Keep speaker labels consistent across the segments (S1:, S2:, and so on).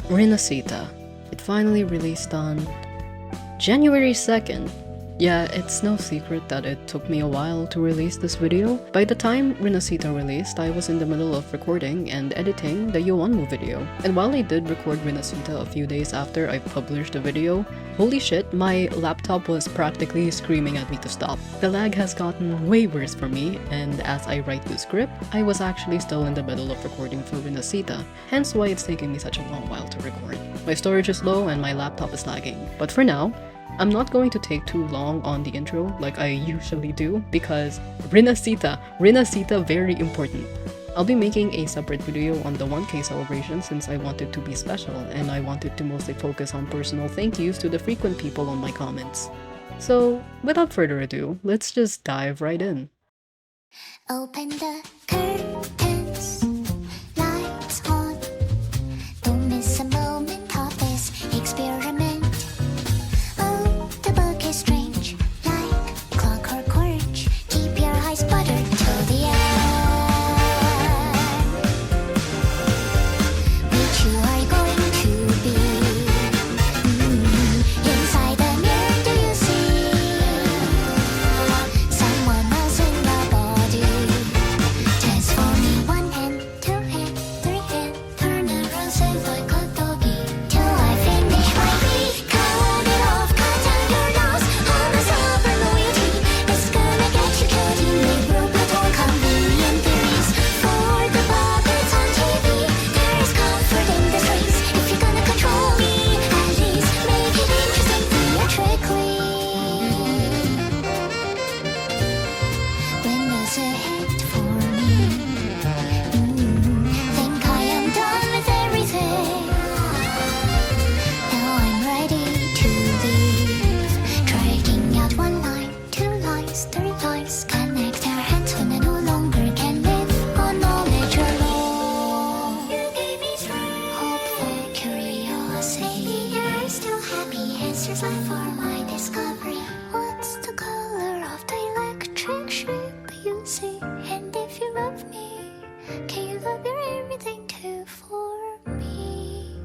S1: Rinacita. It finally released on January 2nd. Yeah, it's no secret that it took me a while to release this video. By the time Rinacita released, I was in the middle of recording and editing the Yuanwu video. And while I did record Rinacita a few days after I published the video, holy shit, my laptop was practically screaming at me to stop. The lag has gotten way worse for me, and as I write the script, I was actually still in the middle of recording for Rinacita, hence why it's taking me such a long while to record. My storage is low and my laptop is lagging, but for now, I'm not going to take too long on the intro like I usually do because Rinacita, very important. I'll be making a separate video on the 1K celebration since I want it to be special and I wanted to mostly focus on personal thank yous to the frequent people on my comments. So without further ado, let's just dive right in.
S2: Open the curtains, lights on. Don't miss a moment of this experiment. Oh, the book is strange, like clock or courage. Keep your eyes buttered till the end. Which you are going to be. Inside the mirror, do you see someone else in the body? Transforming one hand, two hand, three hand, turn around, say like a doggy till I finish my beat. Cut it off, cut down your nose. All the silver loyalty is gonna get you killed. You make robot or convenient theories for the puppets on TV. There is comfort in the streets if you're gonna control me. At least make it interesting theatrically. When does it hit for me? Think I am done with everything. Now I'm ready to leave. Dragging out one line, two lines, three lines. Connect our hands when I no longer can live on knowledge alone. You gave me strength, hopeful curiosity. You're still happy, answers lie for my discovery. What's the color of the electric ship you see? And if you love me, can you love your everything too for me?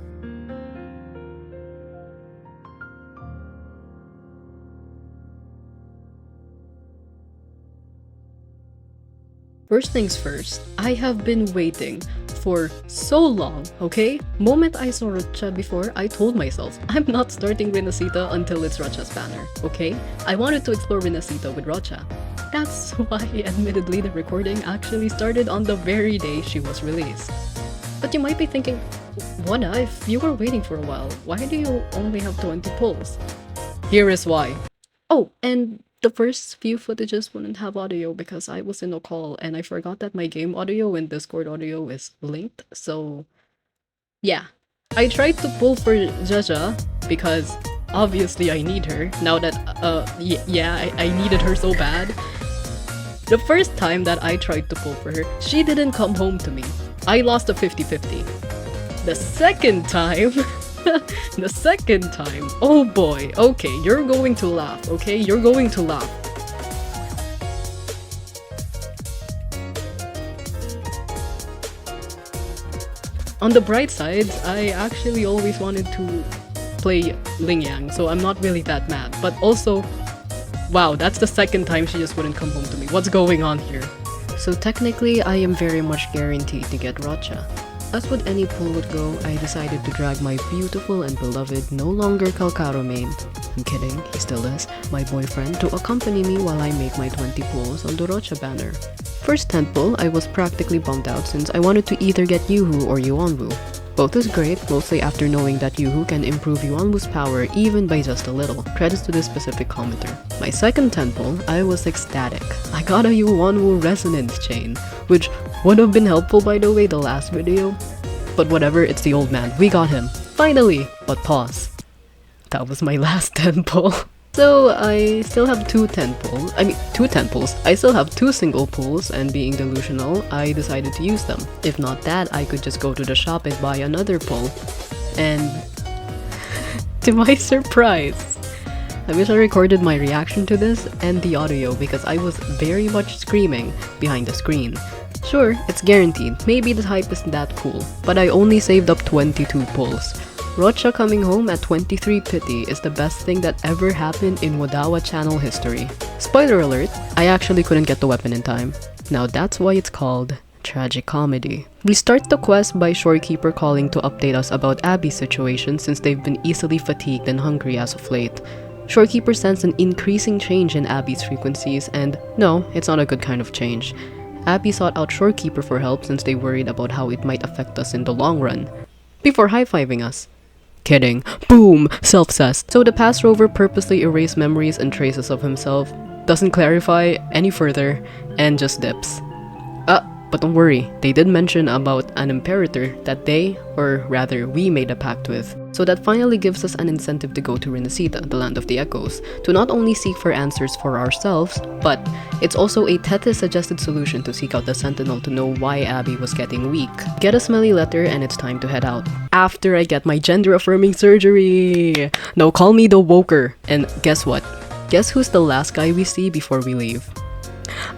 S1: First things first, I have been waiting for so long, okay? Moment I saw Roccia before, I told myself, I'm not starting Rinacita until it's Roccia's banner, okay? I wanted to explore Rinacita with Roccia. That's why, admittedly, the recording actually started on the very day she was released. But you might be thinking, Wahh, if you were waiting for a while, why do you only have 20 polls? Here is why. Oh, and the first few footages wouldn't have audio because I was in a call and I forgot that my game audio and Discord audio is linked, so yeah. I tried to pull for Jaja because obviously I need her now that, I needed her so bad. The first time that I tried to pull for her, she didn't come home to me. I lost a 50-50. The second time, oh boy, okay, you're going to laugh, okay? You're going to laugh. On the bright side, I actually always wanted to play Ling Yang, so I'm not really that mad. But also, wow, that's the second time she just wouldn't come home to me. What's going on here? So technically, I am very much guaranteed to get Roccia. As with any pull would go, I decided to drag my beautiful and beloved, no longer Calcaro main, I'm kidding, he still is, my boyfriend to accompany me while I make my 20 pulls on the Roccia banner. First 10 pull, I was practically bummed out since I wanted to either get Yuhu or Yuanwu. Both is great, mostly after knowing that Yuhu can improve Yuanwu's power even by just a little. Credits to this specific commenter. My second 10 pull, I was ecstatic. I got a Yuanwu resonance chain, which would have been helpful by the way the last video. But whatever, it's the old man. We got him. Finally! But pause. That was my last 10 pull. So I still have two 10 pulls. I still have two single pulls, and being delusional, I decided to use them. If not that, I could just go to the shop and buy another pull. And to my surprise, I wish I recorded my reaction to this and the audio because I was very much screaming behind the screen. Sure, it's guaranteed, maybe the hype isn't that cool, but I only saved up 22 pulls. Roccia coming home at 23 pity is the best thing that ever happened in Wadawa channel history. Spoiler alert, I actually couldn't get the weapon in time. Now that's why it's called tragic comedy. We start the quest by Shorekeeper calling to update us about Abby's situation since they've been easily fatigued and hungry as of late. Shorekeeper senses an increasing change in Abby's frequencies and no, it's not a good kind of change. Abby sought out Shorekeeper for help since they worried about how it might affect us in the long run. Before high-fiving us. Kidding. Boom! Self-cessed. So the past rover purposely erased memories and traces of himself, doesn't clarify any further, and just dips. But don't worry, they did mention about an imperator that they, or rather we, made a pact with. So that finally gives us an incentive to go to Rinacita, the land of the echoes, to not only seek for answers for ourselves, but it's also a Tethys-suggested solution to seek out the sentinel to know why Abby was getting weak. Get a smelly letter and it's time to head out. After I get my gender-affirming surgery! No, call me the woker. And guess what? Guess who's the last guy we see before we leave?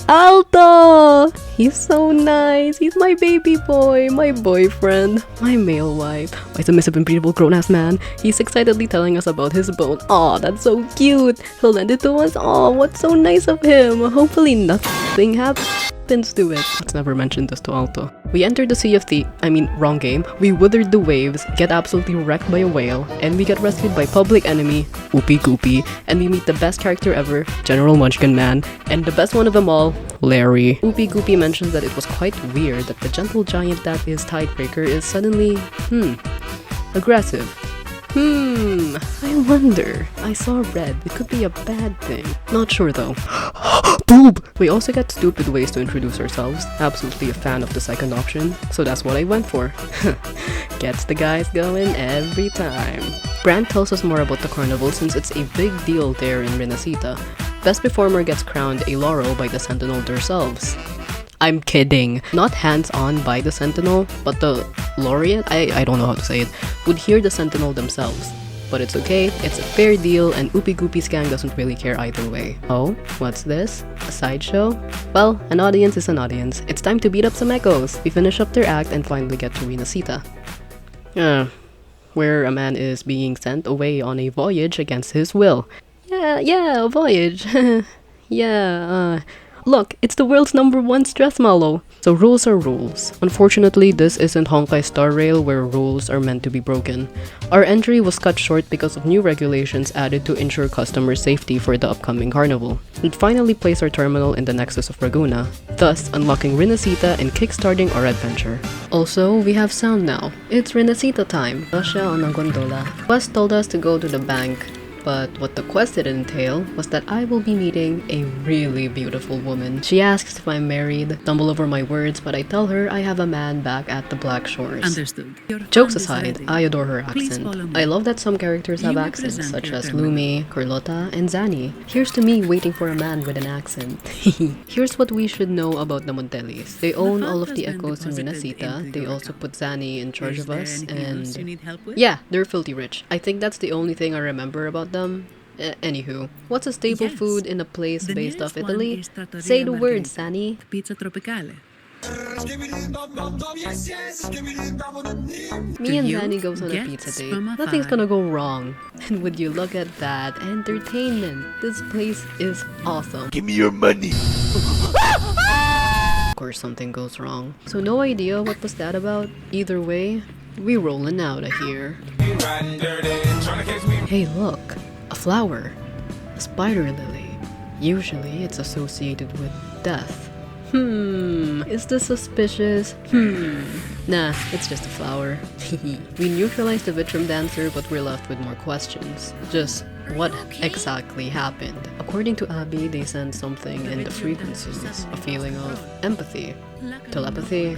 S1: Alto! He's so nice. He's my baby boy, my boyfriend, my male wife, my submissive and beautiful grown-ass man. He's excitedly telling us about his bone. Aw, that's so cute. He'll lend it to us. Aw, what's so nice of him. Hopefully nothing happens to it. Let's never mention this to Alto. We entered the Sea of wrong game. We withered the waves, get absolutely wrecked by a whale, and we get rescued by public enemy, Oopie Goopie, and we meet the best character ever, General Munchkin Man, and the best one of them all, Larry. Oopie Goopie mentions that it was quite weird that the gentle giant that is Tidebreaker is suddenly, aggressive. I wonder. I saw red. It could be a bad thing. Not sure though. Boob! We also get stupid ways to introduce ourselves. Absolutely a fan of the second option, so that's what I went for. Gets the guys going every time. Brant tells us more about the carnival since it's a big deal there in Rinacita. Best performer gets crowned a laurel by the sentinel themselves. I'm kidding. Not hands-on by the sentinel, but the laureate, I don't know how to say it, would hear the sentinel themselves. But it's okay, it's a fair deal, and Oopie Goopie's gang doesn't really care either way. Oh, what's this? A sideshow? Well, an audience is an audience. It's time to beat up some echoes. We finish up their act and finally get to Rinacita. Where a man is being sent away on a voyage against his will. Yeah, a voyage. Look, it's the world's #1 stress mallow. So rules are rules. Unfortunately, this isn't Honkai Star Rail where rules are meant to be broken. Our entry was cut short because of new regulations added to ensure customer safety for the upcoming carnival. We'd finally place our terminal in the Nexus of Raguna, thus unlocking Rinacita and kickstarting our adventure. Also, we have sound now. It's Rinacita time. Roccia on a gondola. Quest told us to go to the bank. But what the quest did entail was that I will be meeting a really beautiful woman. She asks if I'm married, stumble over my words, but I tell her I have a man back at the Black Shores.
S3: Understood.
S1: Jokes aside, I adore her accent. I love that some characters have accents, such as Lumi, Carlotta, and Zani. Here's to me waiting for a man with an accent. Here's what we should know about the Montelis. They own all of the echoes in Rinacita. They also put Zani in charge of us, and yeah, they're filthy rich. I think that's the only thing I remember about them. Anywho, what's a staple food in a place based off Italy? Say the word, Sani.
S3: Pizza tropicale.
S1: Me and Zani goes on a pizza date. Nothing's gonna go wrong. And would you look at that entertainment? This place is awesome.
S4: Give me your money.
S1: Of course something goes wrong. So no idea what was that about. Either way, we rolling out of here. Hey look, a flower. A spider lily. Usually it's associated with death. Is this suspicious? Nah, it's just a flower. We neutralized the Vitrum dancer, but we're left with more questions. Just what exactly happened? According to Abby, they sent something in the frequencies, a feeling of empathy. Telepathy?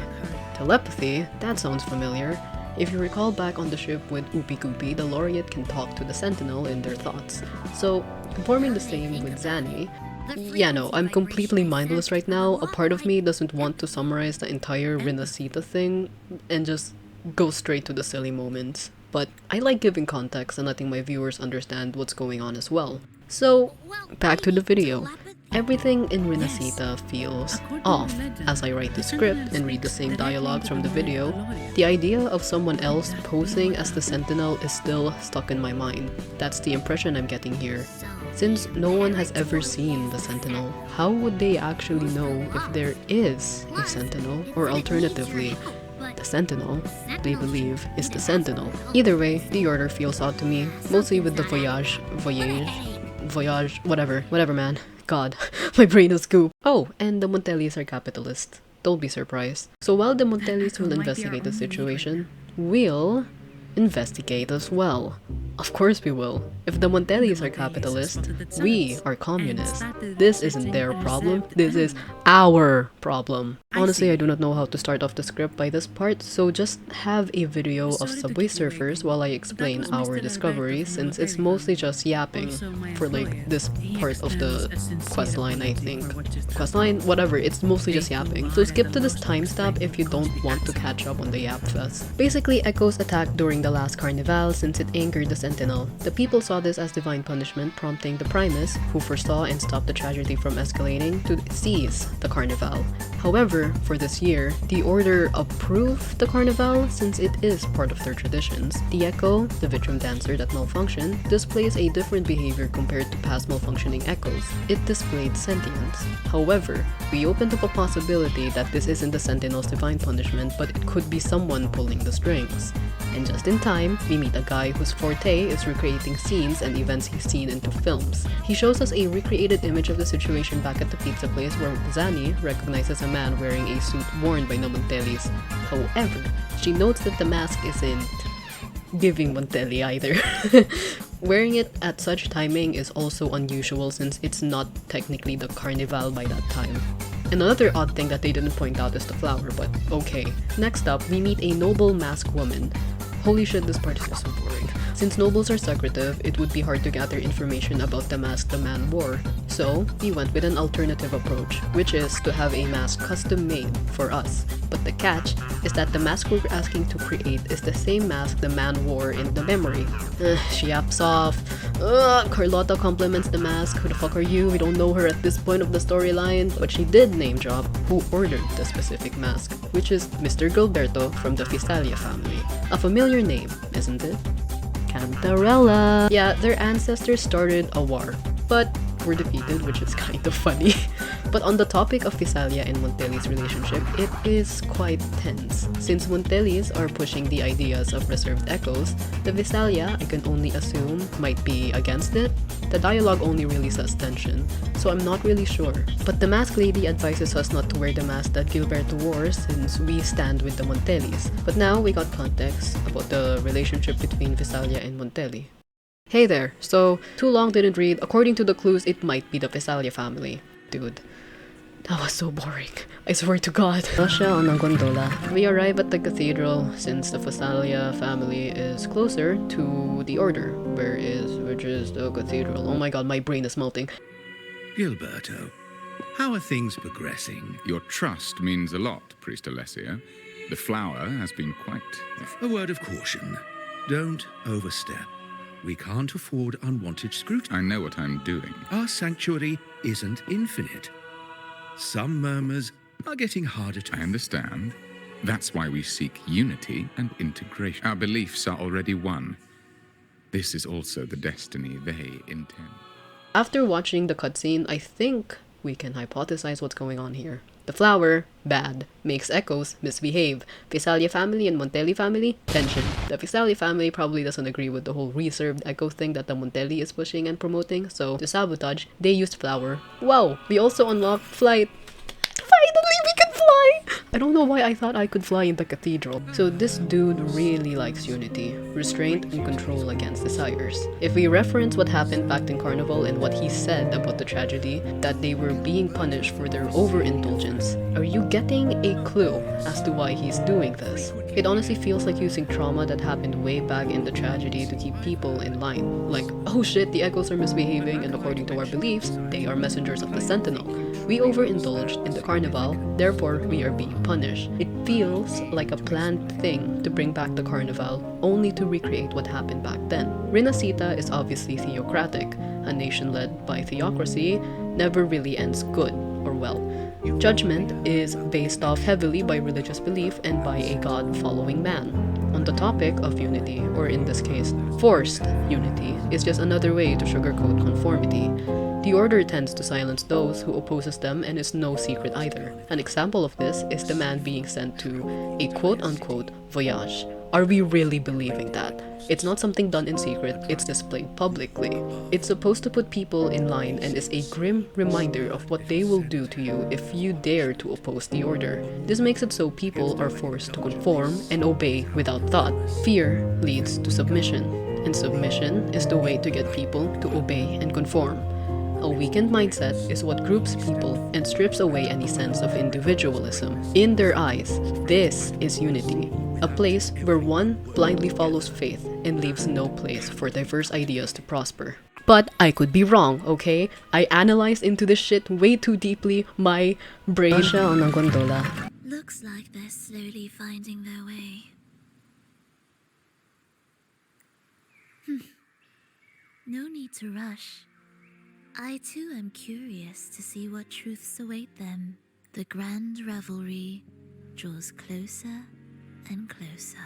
S1: Telepathy? That sounds familiar. If you recall back on the ship with Oopie Goopie, the laureate can talk to the sentinel in their thoughts. So, performing the same with Zani. Yeah, no, I'm completely mindless right now. A part of me doesn't want to summarize the entire Rinacita thing and just go straight to the silly moments. But I like giving context and letting my viewers understand what's going on as well. So, back to the video. Everything in Rinacita feels off. As I write the script and read the same dialogues from the video, the idea of someone else posing as the sentinel is still stuck in my mind. That's the impression I'm getting here. Since no one has ever seen the sentinel, how would they actually know if there is a sentinel? Or alternatively, the sentinel, they believe, is the sentinel. Either way, the order feels odd to me, mostly with the voyage, whatever man. God, my brain is goop. Oh, and the Montellis are capitalist. Don't be surprised. So while the Montellis will investigate the situation, we'll investigate as well. Of course we will. If the Montellis are capitalist, we are communist. This isn't their problem, this is our problem. Honestly, I do not know how to start off the script by this part, so just have a video of Subway Surfers while I explain our discovery, since it's mostly just yapping for like this part of the questline, I think. Questline? Whatever, it's mostly just yapping. So skip to this timestamp if you don't want to catch up on the yap fest. Basically, Echoes attacked during the last carnival since it angered the sentinel. The people saw this as divine punishment, prompting the Primus, who foresaw and stopped the tragedy from escalating, to seize the carnival. However, for this year, the Order approved the carnival since it is part of their traditions. The Echo, the Vitrum dancer that malfunctioned, displays a different behavior compared to past malfunctioning Echoes. It displayed sentience. However, we opened up a possibility that this isn't the Sentinel's divine punishment, but it could be someone pulling the strings. And just in time, we meet a guy whose forte is recreating scenes and events he's seen into films. He shows us a recreated image of the situation back at the pizza place where Zani recognizes a man wearing a suit worn by the Montellis. However, she notes that the mask isn't giving Montelli either. Wearing it at such timing is also unusual since it's not technically the carnival by that time. Another odd thing that they didn't point out is the flower, but okay. Next up, we meet a noble masked woman. Holy shit, this part is just so boring. Since nobles are secretive, it would be hard to gather information about the mask the man wore. So, we went with an alternative approach, which is to have a mask custom made for us. But the catch is that the mask we're asking to create is the same mask the man wore in the memory. She yaps off. Carlotta compliments the mask. Who the fuck are you? We don't know her at this point of the storyline. But she did name drop who ordered the specific mask, which is Mr. Gilberto from the Visalia family. A familiar name, isn't it? Cantarella. Yeah, their ancestors started a war, but were defeated, which is kind of funny. But on the topic of Visalia and Montelli's relationship, it is quite tense. Since Montellis are pushing the ideas of reserved echoes, the Visalia, I can only assume, might be against it. The dialogue only really says tension, so I'm not really sure. But the mask lady advises us not to wear the mask that Gilberto wore since we stand with the Montellis. But now we got context about the relationship between Visalia and Montelli. Hey there, so too long didn't read. According to the clues, it might be the Visalia family. Dude, that was so boring. I swear to God. Roccia on a gondola. We arrive at the cathedral since the Visalia family is closer to the order, which is the cathedral. Oh my god, my brain is melting.
S3: Gilberto, how are things progressing?
S4: Your trust means a lot, Priest Alessio. The flower has been quite...
S3: A word of caution. Don't overstep. We can't afford unwanted scrutiny.
S4: I know what I'm doing.
S3: Our sanctuary isn't infinite. Some murmurs are getting harder to...
S4: I understand. That's why we seek unity and integration. Our beliefs are already one. This is also the destiny they intend.
S1: After watching the cutscene, I think we can hypothesize what's going on here. The flower, bad, makes echoes misbehave. Visalia family and Montelli family, tension. The Visalia family probably doesn't agree with the whole reserved echo thing that the Montelli is pushing and promoting, so to sabotage, they used flower. Wow, we also unlocked flight. Finally, we can fly! I don't know why I thought I could fly in the cathedral. So this dude really likes unity, restraint, and control against desires. If we reference what happened back in Carnival and what he said about the tragedy, that they were being punished for their overindulgence, are you getting a clue as to why he's doing this? It honestly feels like using trauma that happened way back in the tragedy to keep people in line. Like, oh shit, the echoes are misbehaving and according to our beliefs, they are messengers of the sentinel. We overindulged in the carnival, therefore we are being punished. It feels like a planned thing to bring back the carnival, only to recreate what happened back then. Rinacita is obviously theocratic. A nation led by theocracy never really ends good or well. Judgment is based off heavily by religious belief and by a God-following man. On the topic of unity, or in this case, forced unity, is just another way to sugarcoat conformity. The order tends to silence those who opposes them and is no secret either. An example of this is the man being sent to a quote-unquote voyage. Are we really believing that? It's not something done in secret, it's displayed publicly. It's supposed to put people in line and is a grim reminder of what they will do to you if you dare to oppose the order. This makes it so people are forced to conform and obey without thought. Fear leads to submission, and submission is the way to get people to obey and conform. A weakened mindset is what groups people and strips away any sense of individualism. In their eyes, this is unity. A place where one blindly follows faith and leaves no place for diverse ideas to prosper. But I could be wrong, okay? I analyzed into this shit way too deeply. My brain on ang gondola.
S2: Looks like they're slowly finding their way. No need to rush. I too am curious to see what truths await them. The grand revelry draws closer and closer.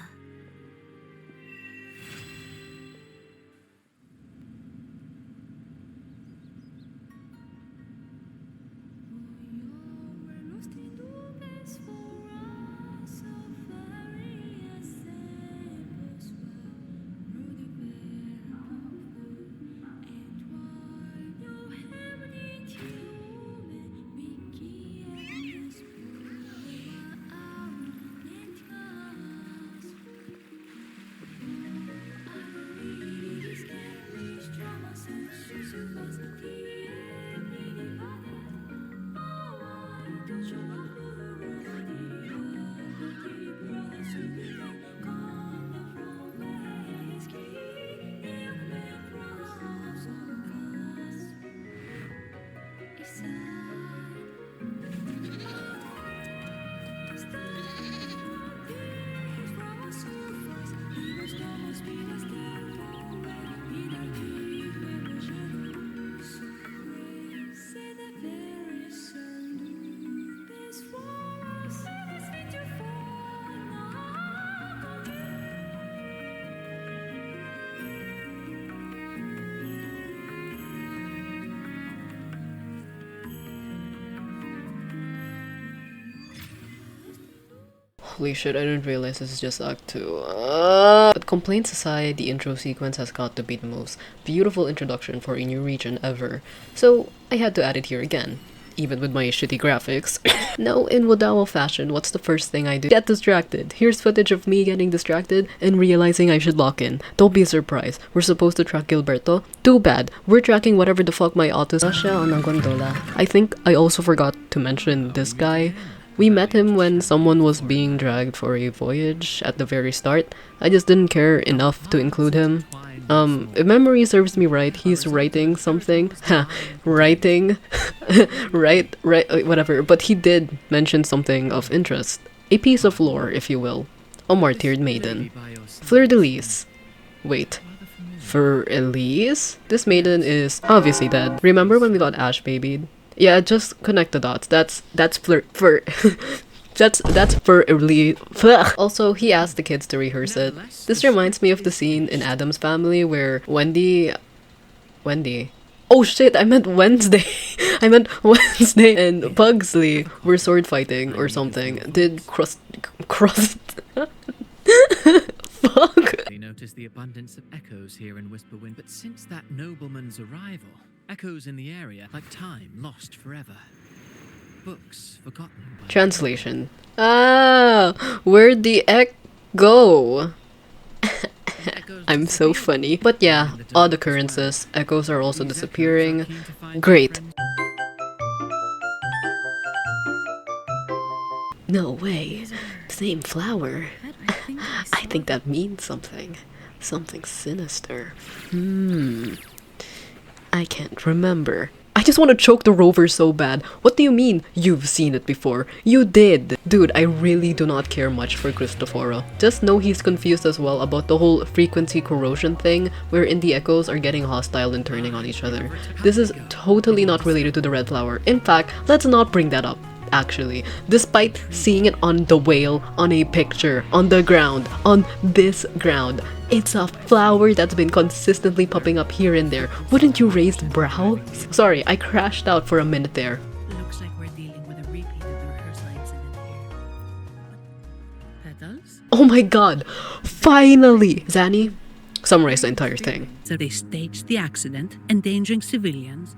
S1: Holy shit, I didn't realize this is just Act 2. But complaints aside, the intro sequence has got to be the most beautiful introduction for a new region ever. So I had to add it here again, even with my shitty graphics. Now, in Wadawa fashion, what's the first thing I do? Get distracted. Here's footage of me getting distracted and realizing I should lock in. Don't be surprised. We're supposed to track Gilberto. Too bad. We're tracking whatever the fuck my auto Roccia on ang gondola. I think I also forgot to mention this guy. We met him when someone was being dragged for a voyage at the very start. I just didn't care enough to include him. If memory serves me right, he's writing something. Writing. right, whatever. But he did mention something of interest. A piece of lore, if you will. A martyred maiden. Fleur-de-lis. Wait. For Elise? This maiden is obviously dead. Remember when we got Ash babied? Yeah, just connect the dots. That's for Elise. Also, he asked the kids to rehearse it. This reminds me of the scene in Adam's Family where Wendy. Oh shit, I meant Wednesday. I meant Wednesday and Pugsley were sword fighting or something. Did crust. Fuck.
S5: They noticed the abundance of echoes here in Whisperwind, but since that nobleman's arrival, echoes in the area like time lost forever. Books forgotten.
S1: Translation. Where'd the eck go? I'm so funny. But yeah, odd occurrences. Echoes are also disappearing. Great. No way. Same flower. I think that means something. Something sinister. I can't remember. I just want to choke the rover so bad. What do you mean, you've seen it before? You did! Dude, I really do not care much for Cristoforo. Just know he's confused as well about the whole frequency corrosion thing, wherein the echoes are getting hostile and turning on each other. This is totally not related to the red flower. In fact, let's not bring that up. Actually, despite seeing it on the whale, on a picture, on the ground, on this ground, it's a flower that's been consistently popping up here and there. Wouldn't you raise brows? Sorry, I crashed out for a minute there.
S6: Looks like we're dealing with a repeat of the rehearsal incident here. Petals?
S1: Oh my god! Finally! Zani, summarize the entire thing.
S6: So they staged the accident, endangering civilians.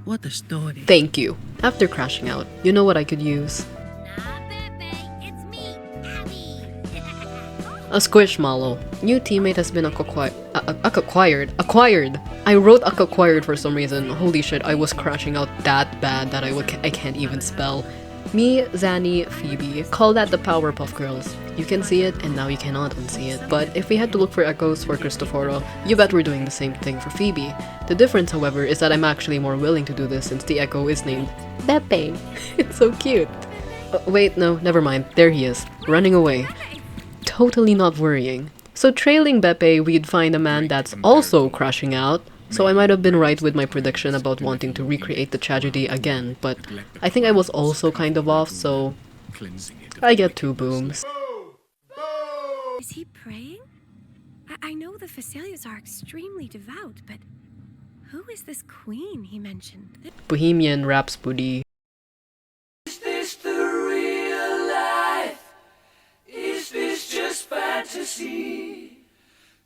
S6: What a story.
S1: Thank you. After crashing out, you know what I could use? A squishmallow. New teammate has been acquired. I wrote acquired for some reason. Holy shit, I was crashing out that bad that I can't even spell. Me, Zani, Phoebe. Call that the Powerpuff Girls. You can see it, and now you cannot unsee it. But if we had to look for echoes for Cristoforo, you bet we're doing the same thing for Phoebe. The difference, however, is that I'm actually more willing to do this since the echo is named Beppe. It's so cute. Wait, no, never mind. There he is, running away. Totally not worrying. So trailing Beppe, we'd find a man that's also crashing out. So I might have been right with my prediction about wanting to recreate the tragedy again, but I think I was also kind of off, so I get 2 booms.
S7: Is he praying? I know the Facilias are extremely devout, but who is this queen he mentioned?
S1: Bohemian Rhapsody.
S8: Is this the real life? Is this just fantasy?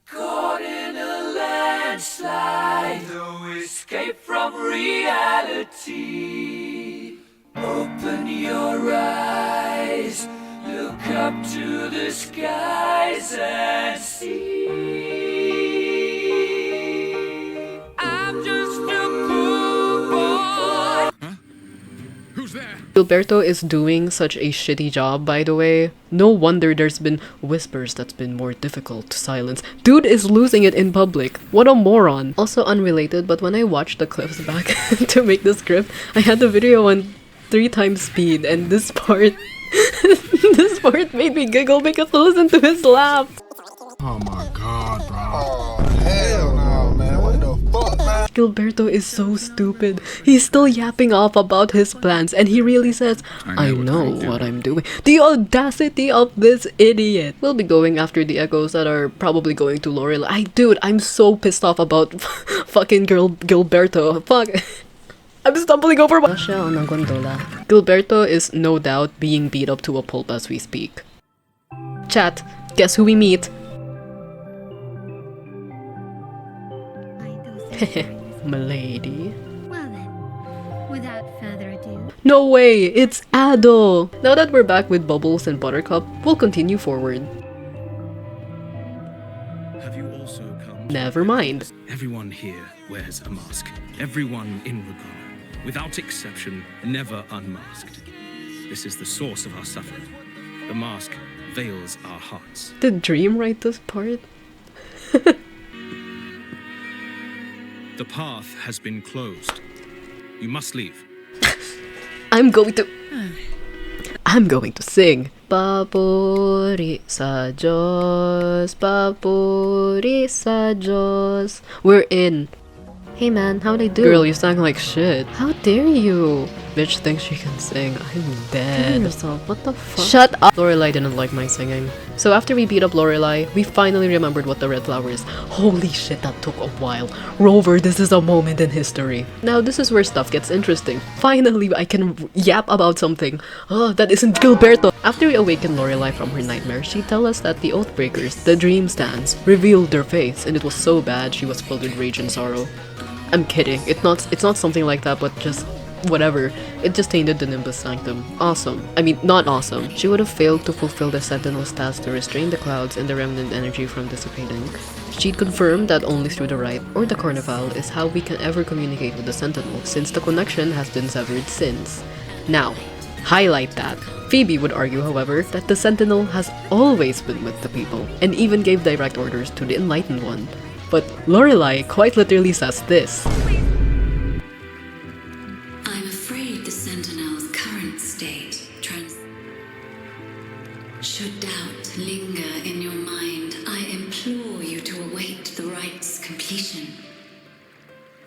S8: Caught in a landslide, no escape from reality. Open your eyes, look up to the skies and see. I'm just a poor boy.
S4: Who's there?
S1: Gilberto is doing such a shitty job, by the way. No wonder there's been whispers that's been more difficult to silence. Dude is losing it in public. What a moron. Also unrelated, but when I watched the clips back to make the script, I had the video on 3 times speed, and this part this part made me giggle because listen to his laugh.
S9: Oh my god, bro. Oh, hell no, man. What the fuck, man?
S1: Gilberto is so stupid. He's still yapping off about his plans, and he really says, I know what I'm doing. The audacity of this idiot. We'll be going after the echoes that are probably going to Lorelai. Dude, I'm so pissed off about fucking Gilberto. Fuck. I'm stumbling over roccia on a gondola. Gilberto is no doubt being beat up to a pulp as we speak. Chat, guess who we meet? Milady.
S7: Well then, without further ado.
S1: No way, it's Ado! Now that we're back with Bubbles and Buttercup, we'll continue forward.
S10: Have you also come?
S1: Never mind.
S10: Everyone here wears a mask. Everyone in Regana, without exception, never unmasked. This is the source of our suffering. The mask veils our hearts.
S1: Did Dream write this part?
S10: The path has been closed. You must leave.
S1: I'm going to sing. Papuri sa Diyos, papuri sa Diyos. We're in. Hey man, how'd I do? Girl, you sound like shit. How dare you? Bitch thinks she can sing. I'm dead. Yourself. What the fuck? Shut up! Lorelai didn't like my singing. So after we beat up Lorelai, we finally remembered what the red flower is. Holy shit, that took a while. Rover, this is a moment in history. Now this is where stuff gets interesting. Finally, I can yap about something. Oh, that isn't Gilberto. After we awakened Lorelai from her nightmare, she tells us that the Oathbreakers, the Dream Stands, revealed their face, and it was so bad she was filled with rage and sorrow. I'm kidding. It's not something like that, but just whatever. It just tainted the Nimbus Sanctum. Awesome. I mean, not awesome. She would have failed to fulfill the Sentinel's task to restrain the clouds and the remnant energy from dissipating. She'd confirmed that only through the rite, or the Carnival, is how we can ever communicate with the Sentinel, since the connection has been severed since. Now, highlight that. Phoebe would argue, however, that the Sentinel has always been with the people, and even gave direct orders to the Enlightened One. But Lorelai quite literally says this.
S11: reputation.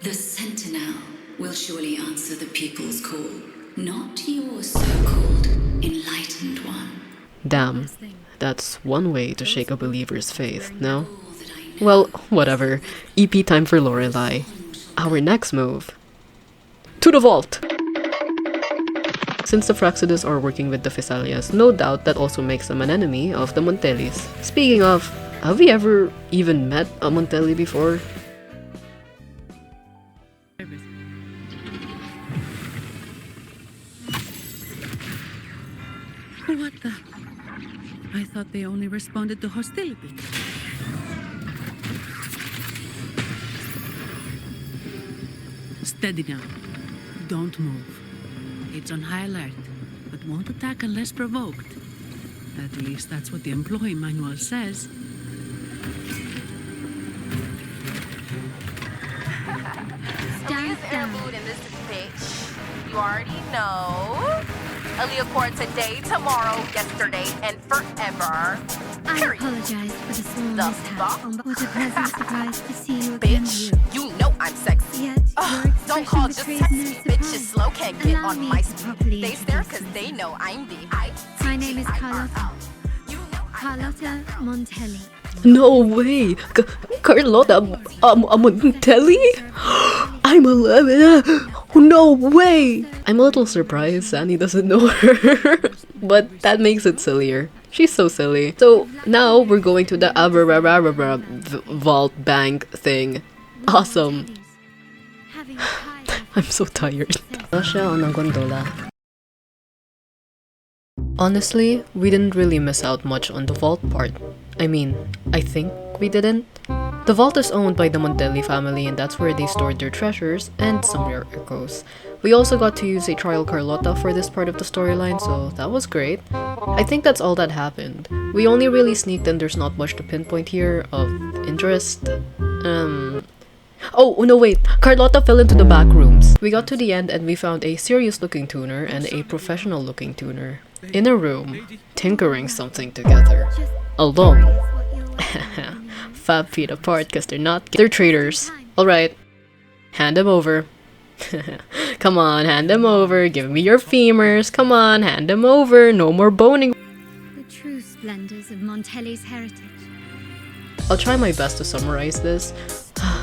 S11: The sentinel will surely answer the people's call, not your so-called enlightened one.
S1: Damn, that's one way to shake a believer's faith, no? Well, whatever. EP time for Lorelei. Our next move. To the vault! Since the Fraxidus are working with the Physalia, no doubt that also makes them an enemy of the Montellis. Speaking of, have we ever even met a Montelli before?
S6: What the? I thought they only responded to hostility. Steady now. Don't move. It's on high alert, but won't attack unless provoked. At least that's what the employee manual says.
S12: Stand down. In this bitch. You already know. Aleacor today, tomorrow, yesterday, and forever.
S7: I apologize for the small mishap. What a pleasant surprise to see you again.
S12: Bitch, you know I'm sexy.
S7: Yet, your
S12: Don't call,
S7: expression
S12: just
S7: betrays
S12: text
S7: no
S12: me. Bitches
S7: surprise.
S12: slow can't get
S7: Allow
S12: on
S7: me
S12: my
S7: to
S12: speed.
S7: properly
S12: They stare
S7: introduce
S12: cause they know I'm the
S7: My name is Carlotta. Carlotta Montelli.
S1: No way! Carlotta, a Montelli? I'm 11! No way! I'm a little surprised Zani doesn't know her, but that makes it sillier. She's so silly. So now we're going to the vault bank thing. Awesome. I'm so tired. Roccia on a gondola. Honestly, we didn't really miss out much on the vault part. I mean, I think we didn't. The vault is owned by the Montelli family and that's where they stored their treasures and some rare echoes. We also got to use a trial Carlotta for this part of the storyline, so that was great. I think that's all that happened. We only really sneaked and there's not much to pinpoint here of interest. Oh, no wait, Carlotta fell into the back rooms. We got to the end and we found a serious looking tuner and a professional looking tuner. In a room, tinkering something together. Alone. 5 feet apart because they're traitors. Alright, hand them over. Come on, hand them over. Give me your femurs. Come on, hand them over. No more boning.
S7: The true splendors of Montelli's heritage.
S1: I'll try my best to summarize this.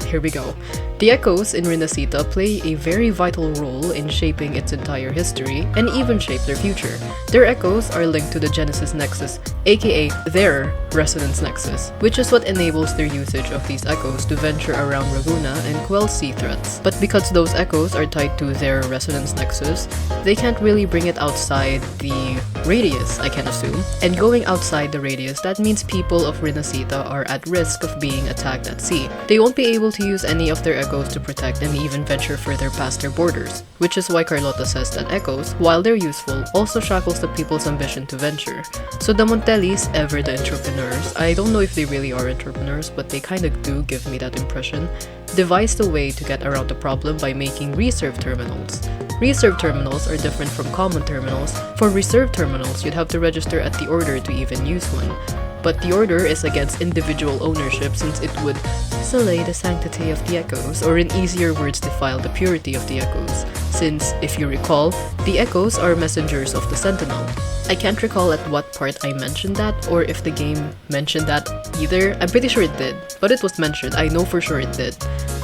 S1: Here we go. The echoes in Rinacita play a very vital role in shaping its entire history and even shape their future. Their echoes are linked to the Genesis Nexus, aka their Resonance Nexus, which is what enables their usage of these echoes to venture around Raguna and quell sea threats. But because those echoes are tied to their Resonance Nexus, they can't really bring it outside the radius, I can assume. And going outside the radius, that means people of Rinacita are at risk of being attacked at sea. They won't be able to use any of their echoes to protect and even venture further past their borders, which is why Carlotta says that echoes, while they're useful, also shackles the people's ambition to venture. So the Montellis, ever the entrepreneurs, I don't know if they really are entrepreneurs, but they kinda do give me that impression, devised a way to get around the problem by making reserve terminals. Reserve terminals are different from common terminals. For reserve terminals, you'd have to register at the order to even use one. But the order is against individual ownership since it would sully the sanctity of the echoes, or in easier words defile the purity of the echoes, since, if you recall, the echoes are messengers of the sentinel. I can't recall at what part I mentioned that, or if the game mentioned that either. I'm pretty sure it did, but it was mentioned, I know for sure it did.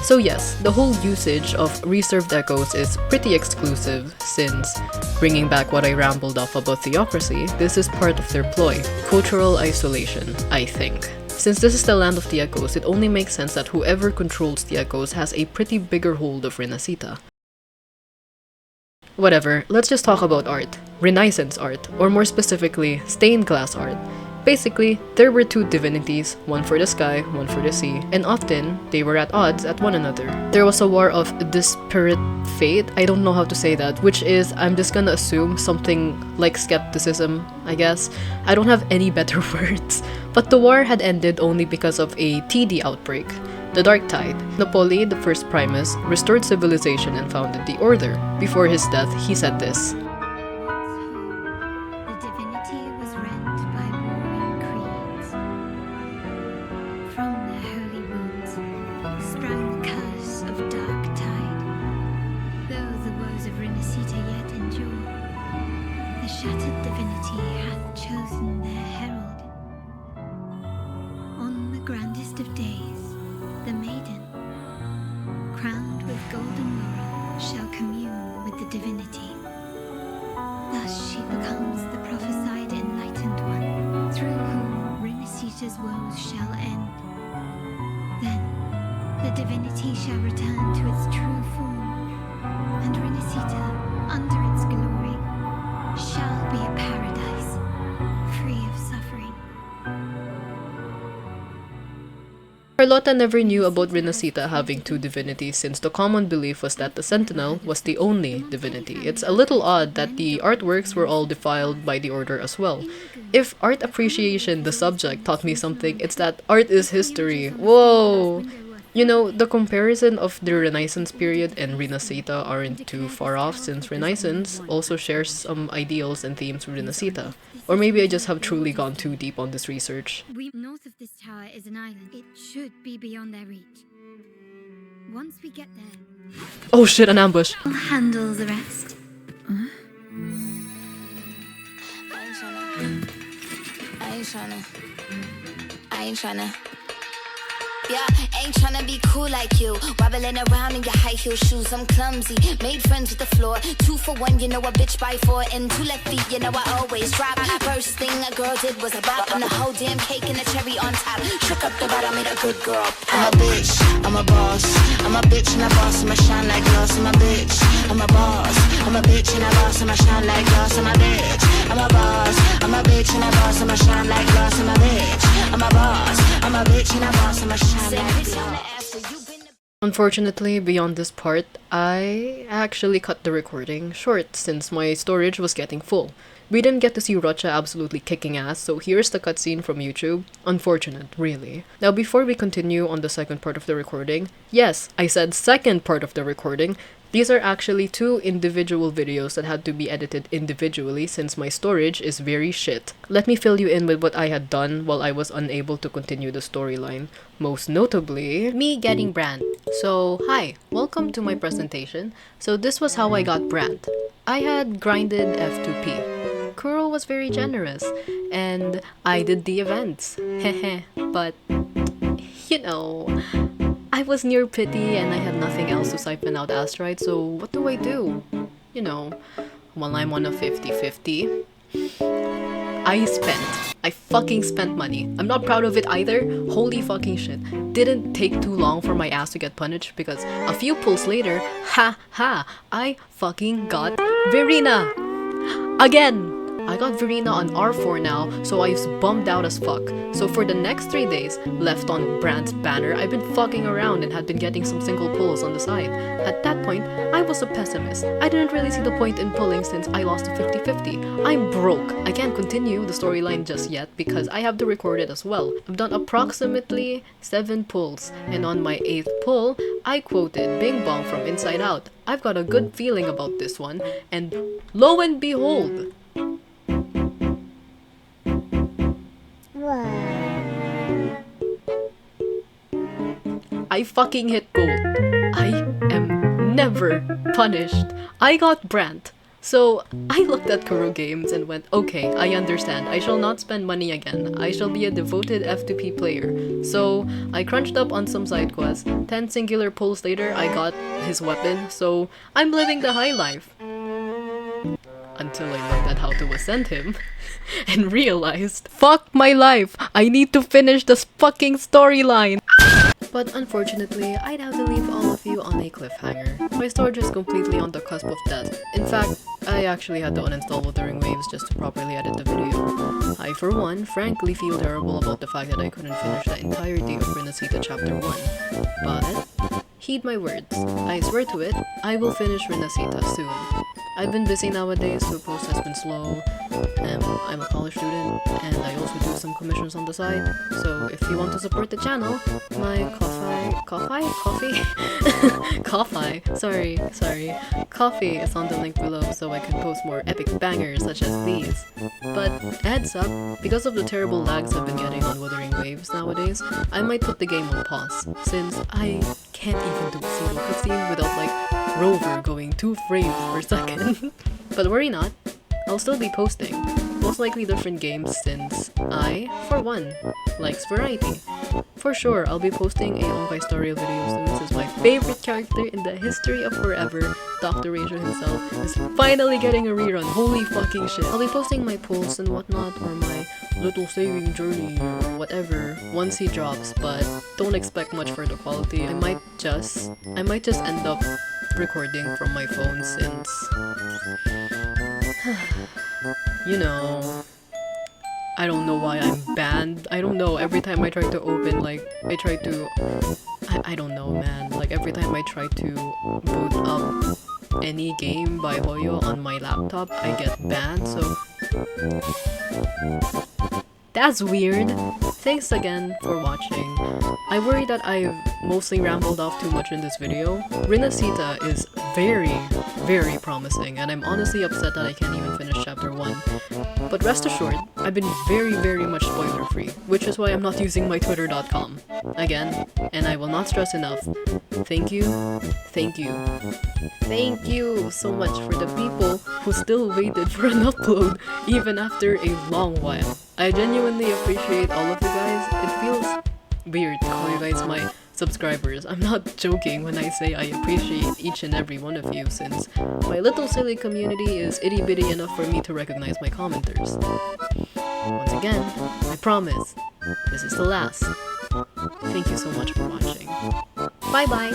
S1: So yes, the whole usage of reserved echoes is pretty exclusive, since, bringing back what I rambled off about theocracy, this is part of their ploy, cultural isolation, I think. Since this is the land of the echoes, it only makes sense that whoever controls the echoes has a pretty bigger hold of Rinacita. Whatever, let's just talk about art. Renaissance art, or more specifically, stained glass art. Basically, there were two divinities, one for the sky, one for the sea, and often, they were at odds at one another. There was a war of disparate fate, I don't know how to say that, which is, I'm just gonna assume something like skepticism, I guess. I don't have any better words. But the war had ended only because of a TD outbreak. The Dark Tide. Napoleon I Primus restored civilization and founded the Order. Before his death, he said this.
S7: The divinity was rent by warring creeds. From their holy wounds sprang
S2: shattered divinity hath chosen their herald. On the grandest of days, the maiden, crowned with golden laurel, shall commune with the divinity. Thus she becomes the prophesied enlightened one, through whom Rinacita's woes shall end. Then the divinity shall return to its true form, and Rinacita, under its glory, shall be a paradise, free of suffering.
S1: Carlotta never knew about Rinacita having two divinities since the common belief was that the sentinel was the only divinity. It's a little odd that the artworks were all defiled by the order as well. If art appreciation, the subject, taught me something, it's that art is history. Whoa! You know, the comparison of the Renaissance period and Rinacita aren't too far off since Renaissance also shares some ideals and themes with Rinacita. Or maybe I just have truly gone too deep on this research.
S2: North of this tower is an island. It should be beyond their reach. Once we get there,
S1: Oh shit, an ambush!
S2: I'll handle the rest.
S13: I ain't tryna. Yeah, ain't tryna be cool like you. Wobbling around in your high heel shoes, I'm clumsy. Made friends with the floor. 2 for 1, you know a bitch by 4. And 2 left feet, you know I always drop. First thing a girl did was a bop. And the whole damn cake and the cherry on top. Shook up the bottom, made a good girl. I'm a bitch, I'm a boss. I'm a bitch and a boss, I'ma shine like glass. I'm a bitch, I'm a boss. I'm a bitch and a boss, I'ma shine like glass. I'm a bitch, I'm a boss. I'm a bitch and a boss, I'ma shine like glass. I'm a bitch, I'm a boss. I'm a bitch and a boss, I'ma shine.
S1: Unfortunately, beyond this part, I actually cut the recording short since my storage was getting full. We didn't get to see Roccia absolutely kicking ass, so here's the cutscene from YouTube. Unfortunate, really. Now before we continue on the second part of the recording, yes, I said second part of the recording, these are actually 2 individual videos that had to be edited individually since my storage is very shit. Let me fill you in with what I had done while I was unable to continue the storyline. Most notably, me getting Brant. So, hi, welcome to my presentation. So this was how I got Brant. I had grinded F2P. Kuro was very generous, and I did the events. Heh but, you know, I was near pity and I had nothing else to siphon out asteroids, so what do I do? You know, while I'm on a 50-50, I fucking spent money. I'm not proud of it either. Holy fucking shit. Didn't take too long for my ass to get punished because a few pulls later, I fucking got Verena! Again! I got Verena on R4 now, so I was bummed out as fuck. So for the next 3 days, left on Brant's banner, I've been fucking around and had been getting some single pulls on the side. At that point, I was a pessimist. I didn't really see the point in pulling since I lost to 50-50. I'm broke. I can't continue the storyline just yet because I have to record it as well. I've done approximately 7 pulls, and on my 8th pull, I quoted Bing Bong from Inside Out. I've got a good feeling about this one, and lo and behold, I fucking hit gold. I am never punished. I got Brant. So I looked at kurogames and went, okay, I understand. I shall not spend money again. I shall be a devoted F2P player. So I crunched up on some side quests. 10 singular pulls later, I got his weapon. So I'm living the high life. Until I looked at how to ascend him and realized, fuck my life, I need to finish this fucking storyline. But unfortunately, I'd have to leave all of you on a cliffhanger. My storage is completely on the cusp of death. In fact, I actually had to uninstall Wuthering Waves just to properly edit the video. I, for one, frankly feel terrible about the fact that I couldn't finish the entirety of Rinacita Chapter 1. But heed my words. I swear to it, I will finish Rinacita soon. I've been busy nowadays, so post has been slow. I'm a college student, and I also do some commissions on the side. So if you want to support the channel, my coffee is on the link below so I can post more epic bangers such as these. But heads up, because of the terrible lags I've been getting on Wuthering Waves nowadays, I might put the game on pause, since I can't even do a single cutscene without like Rover going 2 frames per second. But worry not, I'll still be posting, most likely different games since I, for one, likes variety. For sure, I'll be posting a Onkai Story video soon since my favorite character in the history of forever, Dr. Rachel himself, is finally getting a rerun. Holy fucking shit. I'll be posting my pulls and whatnot, or my little saving journey, or whatever, once he drops, but don't expect much for the quality. I might just end up recording from my phone since you know, I don't know why I'm banned. I don't know, every time I try to open, like, I don't know, man. Like, every time I try to boot up any game by Hoyo on my laptop, I get banned, so that's weird. Thanks again for watching. I worry that I've mostly rambled off too much in this video. Rinacita is very, very promising, and I'm honestly upset that I can't even finish chapter 1. But rest assured, I've been very, very much spoiler free, which is why I'm not using my twitter.com. Again, and I will not stress enough, thank you so much for the people who still waited for an upload even after a long while. I genuinely appreciate all of you guys. It feels weird to call you guys my subscribers. I'm not joking when I say I appreciate each and every one of you, since my little silly community is itty bitty enough for me to recognize my commenters. Once again, I promise, this is the last. Thank you so much for watching. Bye bye!